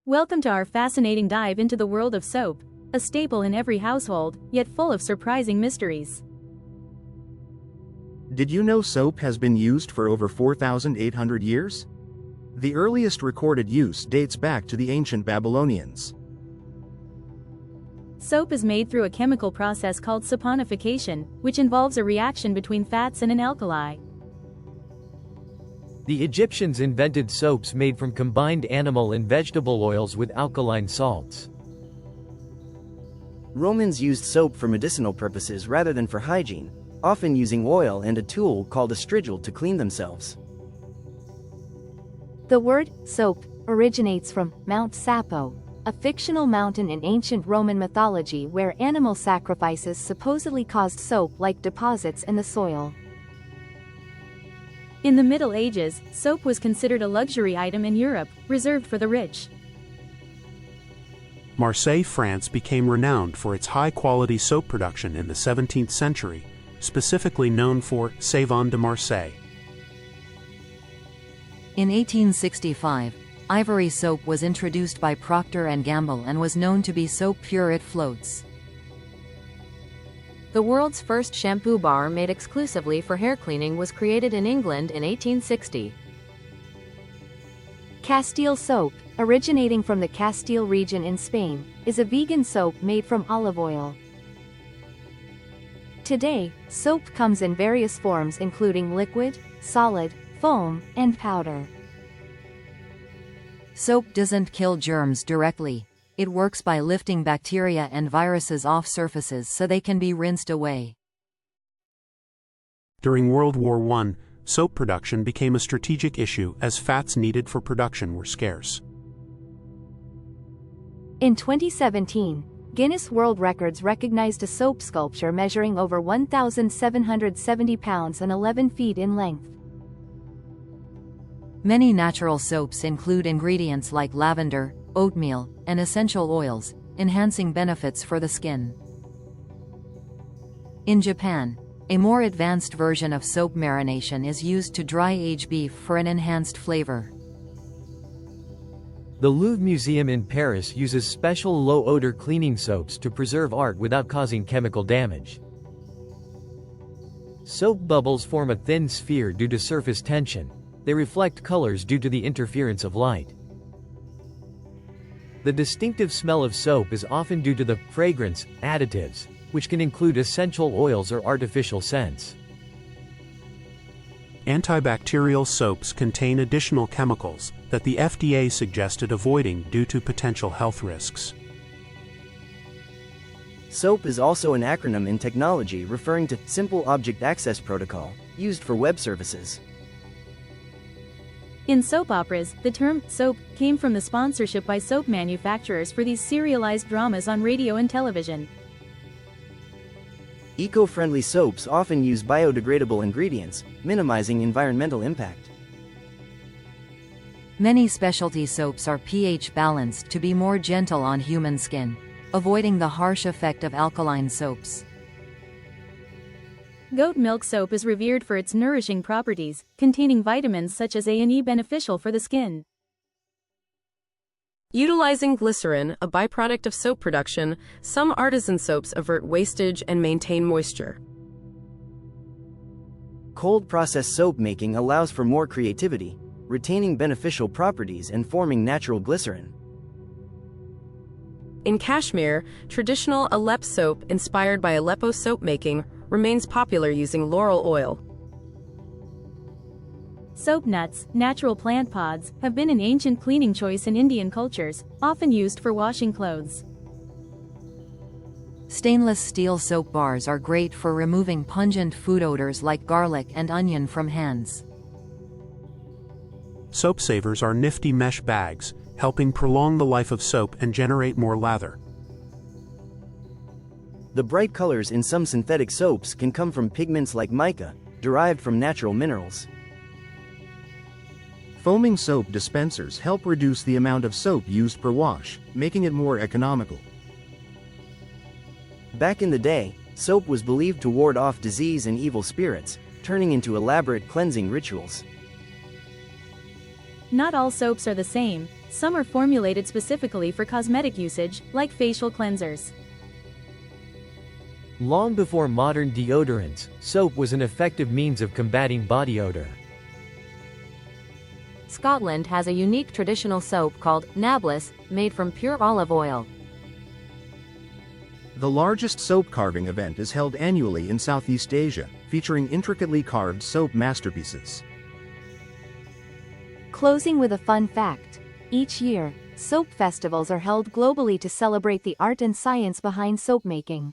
Welcome to our fascinating dive into the world of soap, a staple in every household, yet full of surprising mysteries. Did you know soap has been used for over 4,800 years? The earliest recorded use dates back to the ancient Babylonians. Soap is made through a chemical process called saponification, which involves a reaction between fats and an alkali. The Egyptians invented soaps made from combined animal and vegetable oils with alkaline salts. Romans used soap for medicinal purposes rather than for hygiene, often using oil and a tool called a strigil to clean themselves. The word soap originates from Mount Sapo, a fictional mountain in ancient Roman mythology where animal sacrifices supposedly caused soap-like deposits in the soil. In the Middle Ages, soap was considered a luxury item in Europe, reserved for the rich. Marseille, France became renowned for its high-quality soap production in the 17th century, specifically known for Savon de Marseille. In 1865, ivory soap was introduced by Procter & Gamble and was known to be so pure it floats. The world's first shampoo bar made exclusively for hair cleaning was created in England in 1860. Castile soap, originating from the Castile region in Spain, is a vegan soap made from olive oil. Today, soap comes in various forms including liquid, solid, foam, and powder. Soap doesn't kill germs directly. It works by lifting bacteria and viruses off surfaces so they can be rinsed away. During World War I, soap production became a strategic issue as fats needed for production were scarce. In 2017, Guinness World Records recognized a soap sculpture measuring over 1,770 pounds and 11 feet in length. Many natural soaps include ingredients like lavender, oatmeal, and essential oils, enhancing benefits for the skin. In Japan, a more advanced version of soap marination is used to dry age beef for an enhanced flavor. The Louvre Museum in Paris uses special low-odor cleaning soaps to preserve art without causing chemical damage. Soap bubbles form a thin sphere due to surface tension. They reflect colors due to the interference of light. The distinctive smell of soap is often due to the fragrance additives, which can include essential oils or artificial scents. Antibacterial soaps contain additional chemicals that the FDA suggested avoiding due to potential health risks. SOAP is also an acronym in technology referring to Simple Object Access Protocol, used for web services. In soap operas, the term soap came from the sponsorship by soap manufacturers for these serialized dramas on radio and television. Eco-friendly soaps often use biodegradable ingredients, minimizing environmental impact. Many specialty soaps are pH balanced to be more gentle on human skin, avoiding the harsh effect of alkaline soaps. Goat milk soap is revered for its nourishing properties, containing vitamins such as A and E beneficial for the skin. Utilizing glycerin, a byproduct of soap production, some artisan soaps avert wastage and maintain moisture. Cold process soap making allows for more creativity, retaining beneficial properties and forming natural glycerin. In Kashmir, traditional Alep soap inspired by Aleppo soap making remains popular using laurel oil. Soap nuts, natural plant pods, have been an ancient cleaning choice in Indian cultures, often used for washing clothes. Stainless steel soap bars are great for removing pungent food odors like garlic and onion from hands. Soap savers are nifty mesh bags, helping prolong the life of soap and generate more lather. The bright colors in some synthetic soaps can come from pigments like mica, derived from natural minerals. Foaming soap dispensers help reduce the amount of soap used per wash, making it more economical. Back in the day, soap was believed to ward off disease and evil spirits, turning into elaborate cleansing rituals. Not all soaps are the same, some are formulated specifically for cosmetic usage, like facial cleansers. Long before modern deodorants, soap was an effective means of combating body odor. Scotland has a unique traditional soap called Nablus, made from pure olive oil. The largest soap carving event is held annually in Southeast Asia, featuring intricately carved soap masterpieces. Closing with a fun fact. Each year, soap festivals are held globally to celebrate the art and science behind soap making.